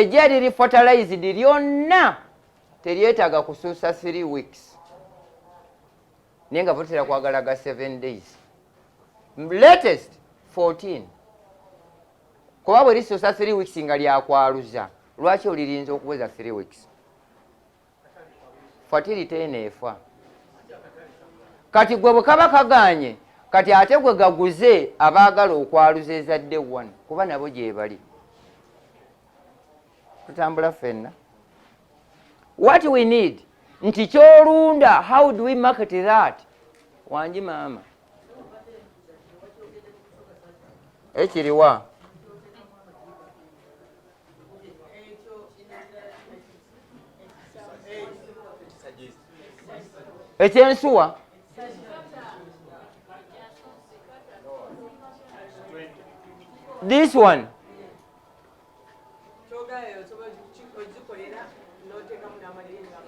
ejja liri fertilized lyonna teryetaaga kusuusa 3 weeks naye nga butera kwagalaga 7 days latest 14 kuba bwe lisuusa 3 weeks nga lyakwaluza lwaki olirinza okuweza 3 weeks fertility eneefa kati gwe bwe kaba kaganye kati ate gwe gaguze abaagala okwaluza ezadde 1 kuba nabo gye bali tutambula ffenna what we need nti kyolunda how do we market that wanji maama ekiriwa ekyensuwa this one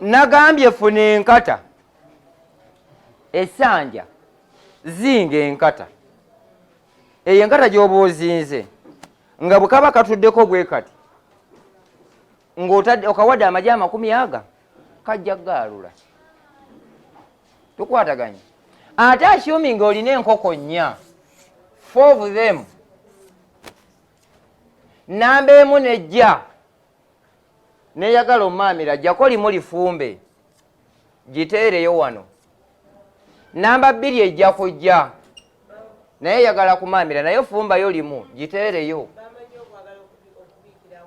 nagambye funa enkata essanja zinga enkata eyo enkata gy'oba ozinze nga bwe kaba katuddeko bwe kati ng'okawadde amagi 10 kajja gaalula tukwataganye ate assuming olina enkoko 4 of them namba emu nejja neyagala omaamira jjako limu lifumbe giteereyo wano namba 2 ejja kujja naye yagala kumaamira naye fumbayo limu giteereyo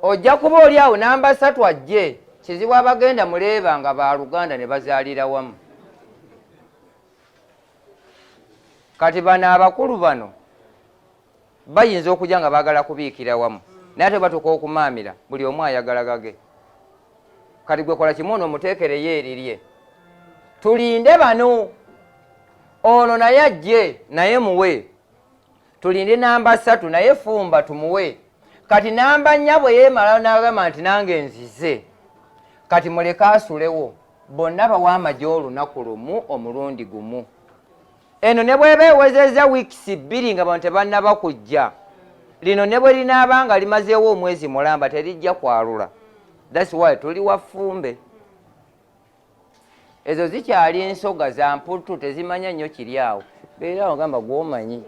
ojja kuba oli awo namba 3 ajje kizibu abagenda muleeba nga baluganda ne bazaalira wamu kati bano abakulu bano bayinza okujja nga baagala kubiikira wamu naye ate batuuka okumaamira buli omu ayagala gage kati gwe kola kimu omuteekereyo erirye tulinde bano ono naye ajje naye muwe tulinde namba 3 naye fumba tumuwe kati namba 4 bwe yeemala n'agamba nti nange nzize kati muleke asulewo bonna bawa amagi olunaku lumu omulundi gumu eno ne bweba ewezezza wiikisi 2 nga bano tebannaba kujja lino ne bwe linaaba nga limazeewo omwezi mulamba terijja kwalula that's why tuli wafumbe ezo zikyali ensoga za mputtu tezimanya nnyo kiri awo beera awo gamba gwomanyi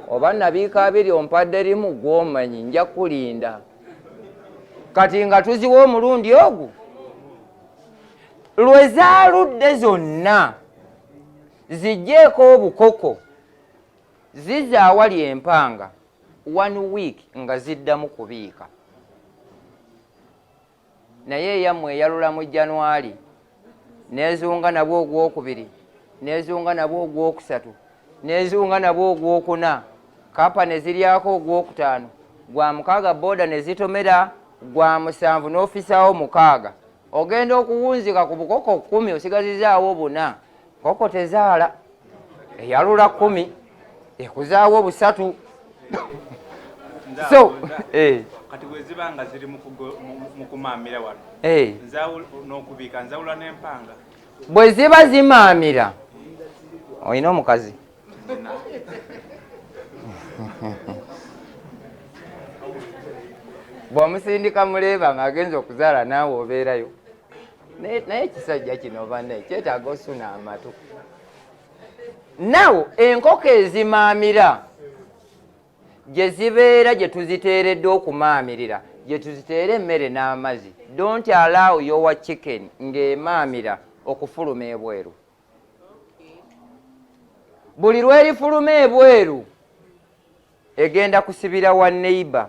oba nabiika 2 ompadde limu gwomanyi nja kulinda kati nga tuziwa omulundi ogwo lwe zaaludde zonna zijjeeko obukoko zizza awali empanga 1 week nga ziddamu kubiika naye eyammwe eyalula mu January nezunga nabwo ogwokubiri nezunga nabwo ogwokusatu nezunga nabwo ogwokuna kapa ne ziryako ogwokutaano gwa 6 boda ne zitomera gwa 7 n'ofisaawo 6 ogenda okuwunzika ku bukoko 10 osigazizaawo 4 koko tezaala eyalula 10 ekuzaawo 3 so kati bwe ziba nga ziri mu kumaamira wano n'okubiika nzawula n'empanga bwe ziba zimaamira olina omukazi bw'omusindika muleeba ng'agenza okuzaala naawe obeerayo naye ekisajja kino banne kyetaaga osuna amatu nawo enkoko ezimaamira gye zibeera gye tuziteeredde okumaamirira gye tuziteera emmere n'amazzi don't allow your chicken ng'emaamira okufuluma ebweru buli lwerifuluma ebweru egenda kusibira wa neighbor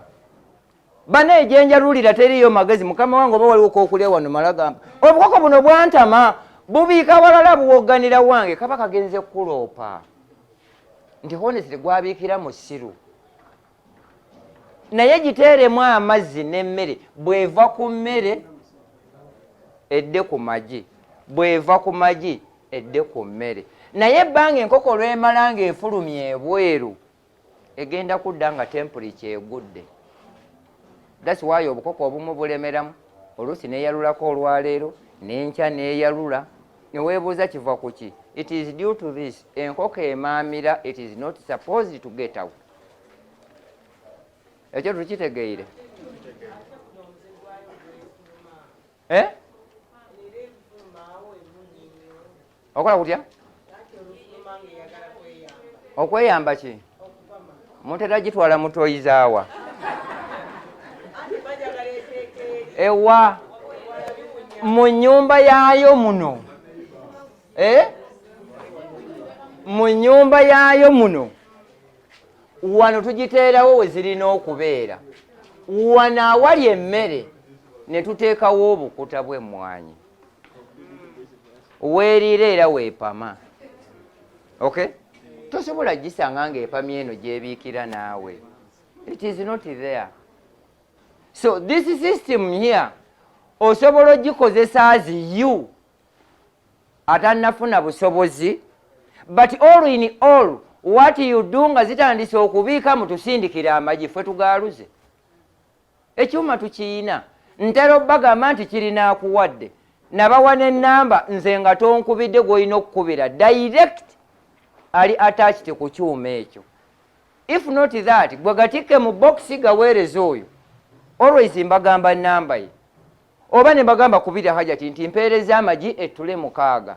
bana ejenjalulira teriyo magezi mukama wange oba waliwo kookulya wano malagamba obukoko buno bwantama bubiika walala buwogganira wange kaba kagenze kuloopa nti honestly gwabiikira mu ssiru naye giteeremu amazzi n'emmere bw'eva ku mmere edde ku magi bw'eva ku magi edde ku mmere naye ebbanga enkoko lw'emala ng'efulumya ebweru egenda kudda nga temperature egudde that's why obukoko obumu bulemeramu oluusi neeyalulako olwaleero n'enkya neeyalula neweebuuza kiva ku ki it is due to this enkoko emaamira it is not supposed to get out ekyo tukitegeire okola kutya okweyamba ki mutera gitwala mutoyizaawa ewa mu nnyumba yaayo muno mu nnyumba yaayo muno wano tugiteerawo we zirina okubeera wano awali emmere ne tuteekawo obukuta bw'emmwanyi weeriira era weepama okay tosobola gisanga ng'epamya eno gyebiikira naawe it is not there so this system here osobola ogikozesa as you atannafuna busobozi but all in all what you do nga zitandise okubiika mu tusindikira amagi ffe tugaaluze ekyuma tukiyina ntera obbagamba nti kirina akuwadde nabawa n'ennamba nze nga tonkubidde gw'olina okukubira direct ali attached ku kyuma ekyo if not that gwe gatikke mu boxi gaweereza oyo always mbagamba nnamba ye oba ne mbagamba kubira hajati nti mpeereza amagi ettule 6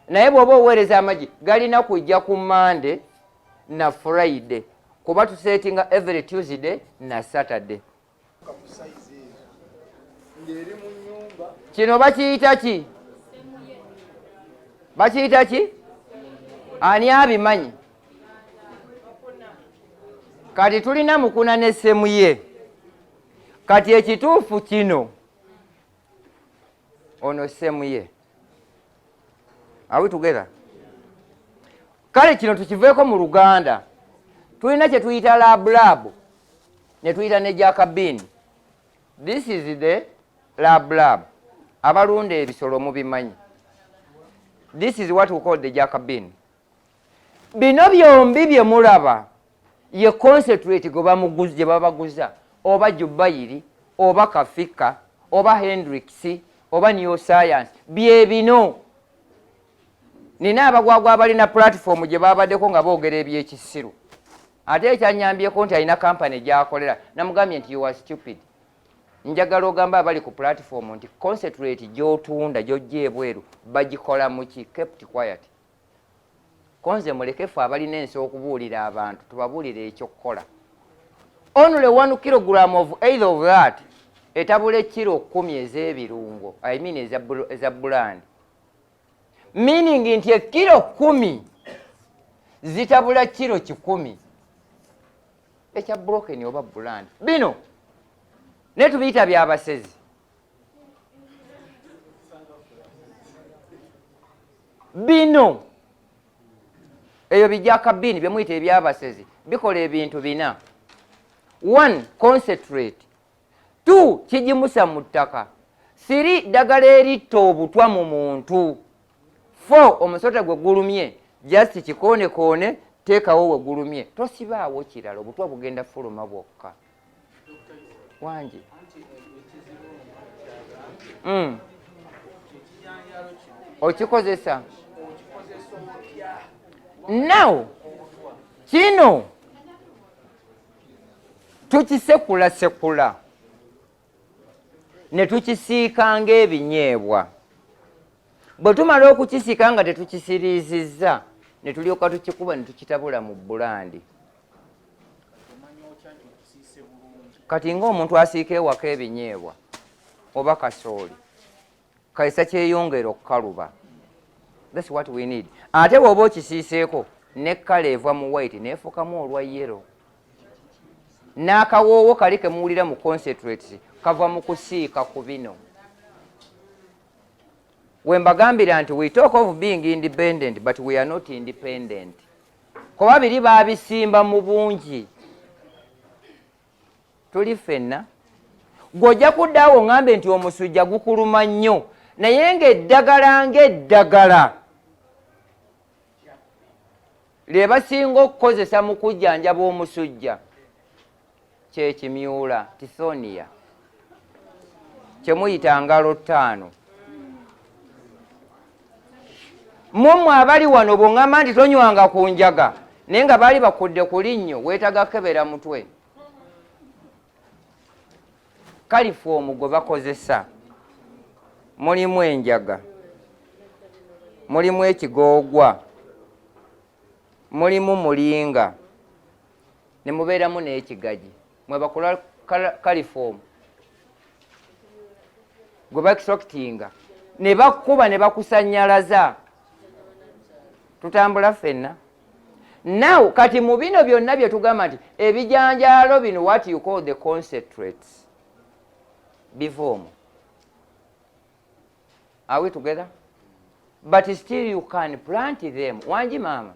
naye bw'oba oweereza amagi galina kujja ku Monday na Friday kuba tusetinga every Tuesday na Saturday kino bakiyita ki bakiyita ki ani abimanyi kati tulina mukuna ne semuye kati ekituufu kino ono semuye awi together kale kino tukiveeko mu Luganda tulina kye tuyita lablab ne tuyita ne jakabin this is the lablab abalunda ebisolo mubimanyi this is what we call the jakabin bino byombi bye mulaba ye concentrate gye babaguza oba jubayiri oba kafika oba hendrix oba new science bye bino nina abagwagwa abalina platform gye babaddeko nga boogera ebyekisiru ate ekyanyambyeko nti alina kampani gyakolera namugambye nti you are stupid njagala ogamba abali ku platform nti concentrate gy'otunda gy'ojja ebweru bagikola muki kept quiet konze mulekefu abalina ensi okubuulira abantu tubabuulira ekyokukola only 1 kilogram of either of that etabula kilo 10 ez'ebirungo I mean eza brand meaning nti kilo 10 zitabula kilo 10 ekya broken oba brand bino ne tubiyita byabasezi bino eyo bijakabini byemuyita ebyabasezi bikola ebintu bina 1 concentrate 2 kijimusa mu ttaka 3 ddagala eritta obutwa mu muntu 4 omusota gwe gulumye just kikoonekone teekawo we gulumye tosibaawo kirala obutwa bugenda fuluma bwokka wangi okikozesa now kino tukisekula ne tukisiikanga ebinyeebwa bwe tumala okukisiika nga tetukisiriizizza ne tulyoka tukikuba ne tukitabula mu bulandi kati ng'omuntu asiika ewaka ebinyeebwa oba kasooli kayisa kyeyongera okukaluba that's what we need ate bw'oba okisiiseeko ne kkala eva mu white neefukamu olwa yero n'akawoowo kali kemuwulira mu concentrates kava mu kusiika ku bino we mbagambira nti we talk of being independent but we are not independent kuba biri baabisimba mu bungi tuli ffenna gw'ojja kuddaawo ŋŋambe nti omusujja gukuluma nnyo naye ng'eddagala lye basinga okukozesa mu kujjanjaba omusujja kyekimyula tisonia kyemuyita ngalo 5 mmwe abali wano bw'oŋŋamba nti tonywanga ku njaga naye nga baali bakudde ku linnyo weetaga kebera mutwe kalifomu gwe bakozesa mulimu enjaga, mulimu ekigoogwa, mulimu mulinga, ne mubeeramu n'ekigagi. Mwe bakola kalifomu gwe bakisokitinga ne bakuba ne bakusanyalaza. Tutambula ffenna. Now kati mu bino byonna bye tugamba nti ebijanjaalo bino, what you call the concentrates, bivomu. Are we together? But still you can plant them. Wanji mama?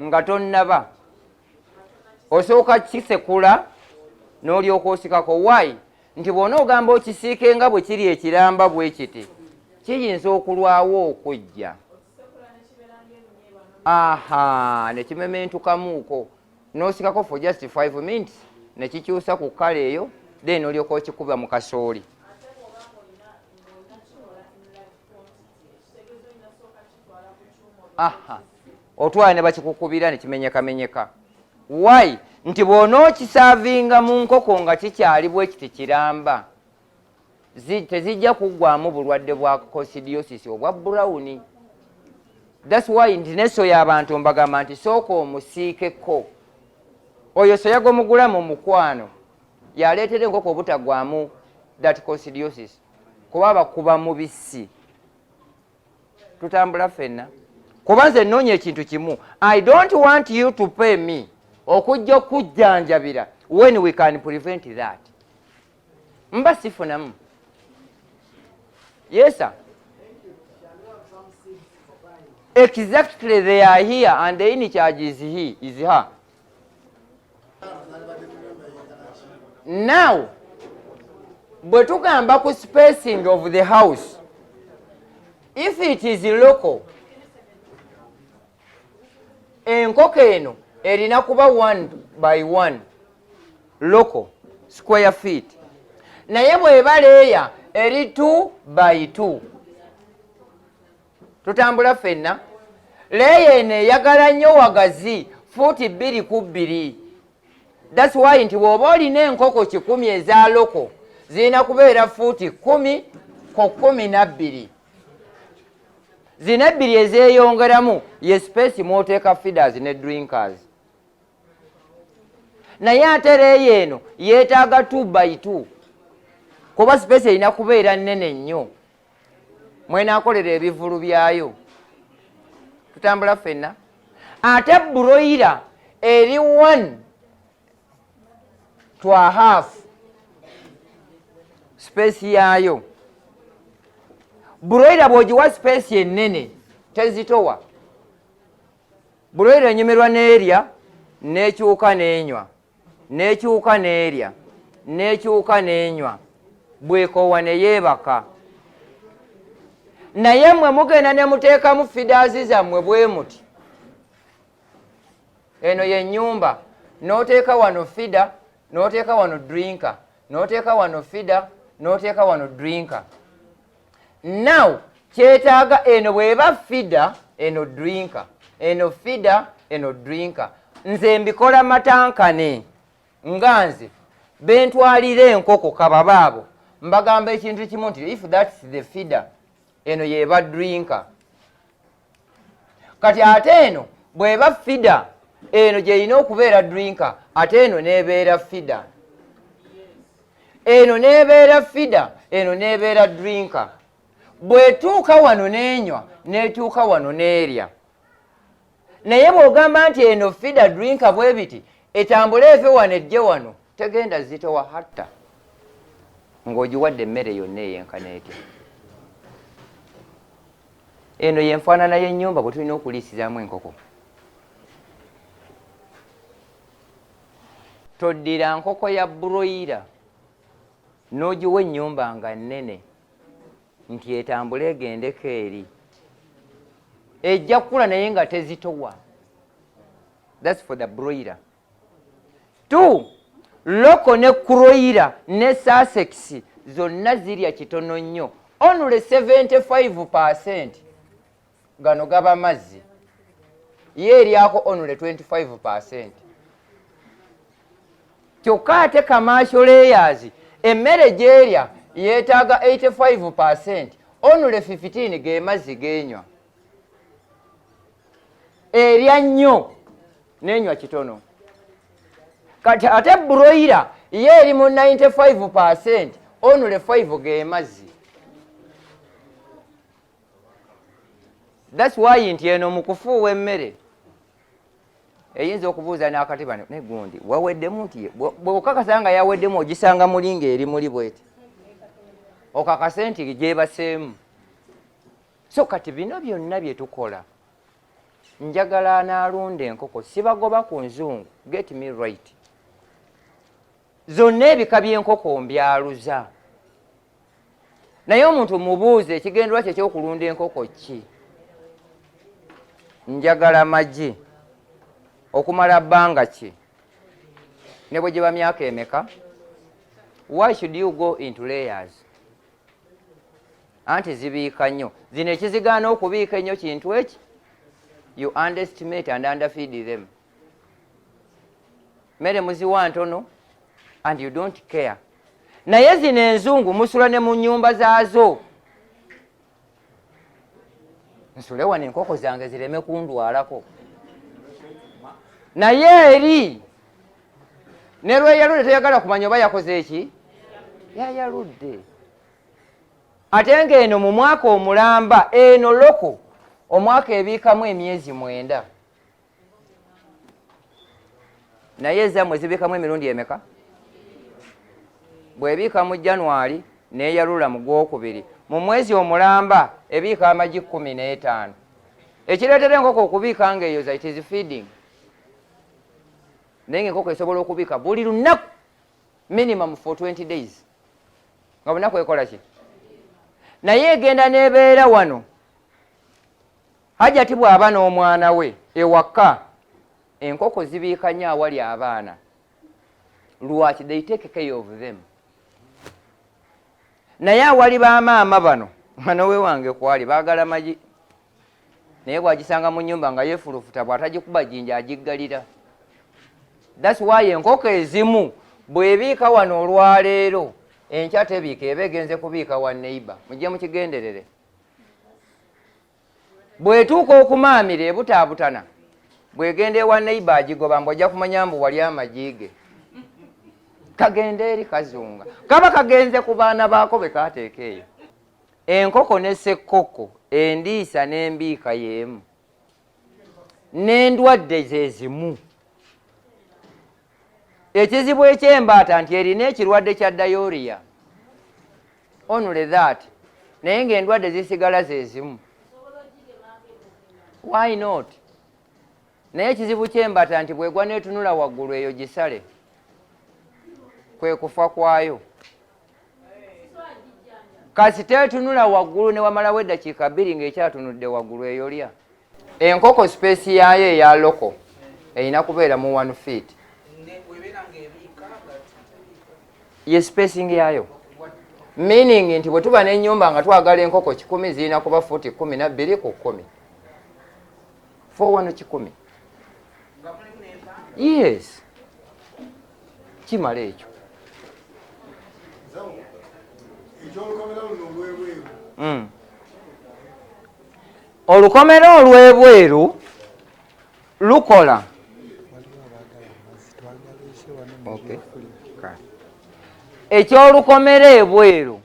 Nga tonnaba osooka kisekula n'olyoka osikako. Why? Nti bw'ona ogamba okisiike nga bwe kiri ekiramba bwe kiti kiyinza okulwawo okujja. Aha, ne kimementukamuuko n'osikako for just 5 minutes ne kikyusa ku kala eyo, then olyoka okikuba mu kasooli. Aha, otwala ne bakikukubira ne kimenyekamenyeka. Why? Nti bw'ona okisaavinga mu nkoko nga kikyali bwe kiti kiramba, tezijja kuggwamu bulwadde bwa coccidiosis obwa brown. That's why nti ne soya abantu mbagamba nti sooka omusiikeko. Oyo soya gw'omugula mu mukwano yaleetera enkoko obutaggwamu that coccidiosis kuba bakuba mubisi. Tutambula ffenna. Kuba nze nnoonya ekintu kimu. I don't want you to pay me okujja okujjanjabira when we can prevent that. Mba sifunamu. Yes sir. Exactly, they are here and the in charge is he, is her. Now, bwe tugamba ku spacing of the house, if it is local, enkoko eno erina kuba 1 by 1 local square feet. Naye bw'eba leeya eri 2 by 2. Tutambula ffenna. Leeya eno eyagala nnyo wagazi fuuti 2 ku 2. That's why nti bw'oba olina enkoko 10 eza loko zirina kubeera fuuti 10 ku 12. Zina 2 ezeeyongeramu ye space mw'oteeka feeders ne drinkers. Naye ate leeya eno yeetaaga 2 by 2 kuba space erina kubeera nnene nnyo mwenaakolera ebivulu byayo. Tutambula ffenna. Ate broiler eri 1 to a half space yayo. Broiler bw'ogiwa space ennene tezitowa. Broiler enyumirwa n'erya n'ekyuka n'enywa, n'ekyuka n'erya, n'ekyuka n'enywa, bw'ekoowa ne yeebaka. Naye mmwe mugenda ne muteekamu feeders zammwe bwe muti. Eno ye nnyumba, n'oteeka wano feeder, n'oteeka wano drinker, n'oteeka wano feeder, n'oteeka wano drinker. Now, kyetaaga eno bw'eba feeder, eno drinker, eno feeder, eno drinker. Nze mbikola matankane nga nze bentwalira enkoko kababaabo mbagamba ekintu kimu nti if that's the feeder, eno yeba drinker. Kati ate eno bw'eba feeder, eno gyeyina okubeera drinker, ate eno n'ebeera feeder. Eno n'ebeera feeder, eno n'ebeera drinker. Bw'etuuka wano n'enywa, n'etuuka wano n'erya. Naye bw'ogamba nti eno feeder drinker bwe biti, etambule eve wano ejje wano, tegenda zitowa hatta ng'ogiwadde emmere yonna eyenkana etya. Eno yenfaanana y'ennyumba bwe tulina okuliisizaamu enkoko. Toddira nkoko ya broiler n'ogiwa ennyumba nga nnene nti etambule egendeko eri. Ejja kukula naye nga tezitowa. That's for the broiler. 2. Loko ne broiler ne Sussex zonna zirya kitono nnyo. Only 75% gano gaba mazzi. ye eryako only 25%. Kyokka ate commercial layers emmere gyerya yeetaaga 85%, only 15 ge mazzi genywa. Erya nnyo nenywa kitono. Kati ate broiler ye eri mu 95%, only 5 ge mazzi. That's why nti eno mu kufuuwa emmere eyinza okubuuza n'akati bano ne gundi waweddemu nti bw'okakasa nga yaweddemu ogisanga mulinga eri muli bweti okakase nti gyebaseemu. So kati bino byonna bye tukola njagala anaalunda enkoko sibagoba ku nzungu, get me right. Zonna ebika by'enkoko mbyaluza, naye omuntu mubuuze ekigendererwa kye ekyokulunda enkoko ki. Njagala magi okumala bbanga ki ne bwe giba myaka emeka. Why should you go into layers? Anti zibiika nnyo. Zino ekizigaana okubiika ennyo kintu eki, you underestimate and underfeed them. Mere muziwa ntono and you don't care. Naye zino enzungu musula ne mu nnyumba zaazo. Nsule wano enkoko zange zireme kundwalako. Naye eri ne lweyaludde toyagala kumanya oba yakoze eki? Yayaludde. Ate ng'eno mu mwaka omulamba eno loko omwaka ebiikamu emyezi 9. Naye ezammwe zibiikamu emirundi emeka? Bw'ebiika mu January neeyalula mu Gwokubiri, mu mwezi omulamba ebiika amagi 15. Ekireetera enkoko okubiika ng'eyo it is feeding. Naye enkoko esobola okubiika buli lunaku minimum for 20 days. Nga bunaku ekola ki? Naye egenda n'ebeera wano Hajjati bw'aba n'omwana we ewaka enkoko zibiika nnyo awali abaana. Lwaki? They take care of them. Naye awali bamaama bano mwana we wange kwali baagala magi, naye bw'agisanga mu nnyumba nga yeefulufuta bw'atagikuba jinja agiggalira. That's why enkoko ezimu bw'ebiika wano olwaleero enkya tebiika eba egenze kubiika wa neighbor. Mujje mukigenderere. Bw'etuuka okumaamira ebutaabutana bw'egenda ewa neighbor agigoba mbw'ojja kumanya mbu wali amagi ge. Kagende eri kazunga kaba kagenze ku baana baako be kaateeka eyo. Enkoko ne ssekkoko endiisa n'embiika y'emu, n'endwadde ze zimu. Ekizibu eky'embaata nti erina ekirwadde kya diarrhea. Only that. Naye ng'endwadde zisigala ze zimu. Why not? Naye ekizibu ky'embaata nti bw'egwa n'etunula waggulu eyo gisale. Kwe kufa kwayo. Kasita etunula waggulu ne wamalawo eddakiika 2 ng'ekyatunudde waggulu eyo lya. Enkoko space yaayo eya loko erina kubeera mu 1 feet. Ye spacing yayo. Meaning nti bwe tuba n'ennyumba nga twagala enkoko 10 zirina kuba futi 12 ku 10. 4 1 10. Yes. Kimala ekyo. Olukomera olw'ebweru lukola. Okay. Ekyolukomera ebweru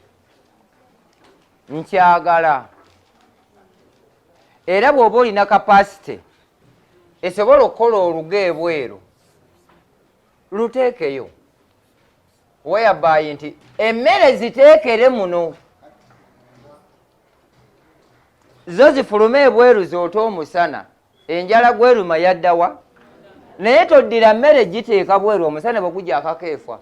nkyagala. Era bw'oba olina kapasite esobola okukola oluga ebweru luteekeyo. Whereby nti emmere ziteekere muno. Zo zifulume ebweru zoote omusana. Enjala gweruma yaddawa. Naye toddira mmere giteeka bweru omusana bwe gujja akakeefwa.